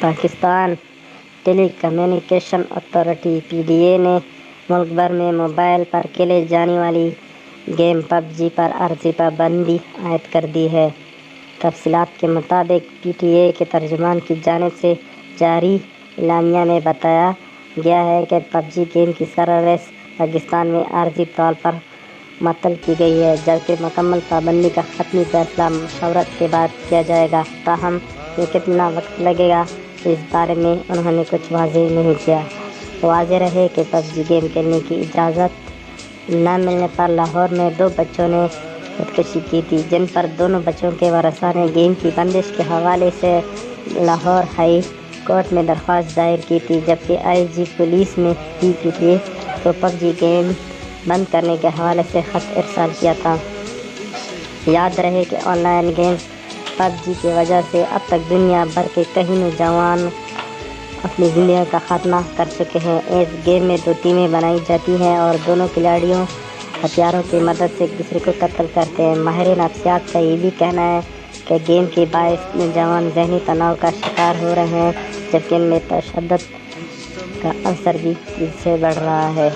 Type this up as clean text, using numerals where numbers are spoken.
پاکستان ٹیلی communication authority (PDA) نے ملک بھر میں موبائل پر کھیلی جانے والی گیم PUBG پر عارضی پابندی عائد کر دی ہے۔ تفصیلات کے مطابق PTI کے ترجمان کی جانب سے جاری اعلامیہ میں بتایا گیا ہے کہ PUBG گیم کی سروس پاکستان میں عارضی طور پر معطل کی گئی ہے، جبکہ مکمل پابندی کا حتمی فیصلہ مشاورت کے بعد کیا جائے گا۔ تاہم یہ کتنا وقت لگے گا، اس بارے میں انہوں نے کچھ واضح نہیں کیا۔ واضح رہے کہ PUBG گیم کھیلنے کی اجازت نہ ملنے پر لاہور میں 2 بچوں نے خودکشی کی تھی، جن پر دونوں بچوں کے ورثاء نے گیم کی بندش کے حوالے سے لاہور ہائی کورٹ میں درخواست دائر کی تھی، جبکہ IG پولیس نے بھی PTI کو PUBG گیم بند کرنے کے حوالے سے خط ارسال کیا تھا۔ یاد رہے کہ آن لائن گیم PUBG کی وجہ سے اب تک دنیا بھر کے کئی نوجوان اپنی زندگیوں کا خاتمہ کر چکے ہیں۔ اس گیم میں 2 ٹیمیں بنائی جاتی ہیں اور دونوں کھلاڑیوں ہتھیاروں کی مدد سے ایک دوسرے کو قتل کرتے ہیں۔ ماہرین نفسیات کا یہ بھی کہنا ہے کہ گیم کے باعث نوجوان ذہنی تناؤ کا شکار ہو رہے ہیں، جبکہ ان میں تشدد کا عنصر بھی تیزی سے بڑھ رہا ہے۔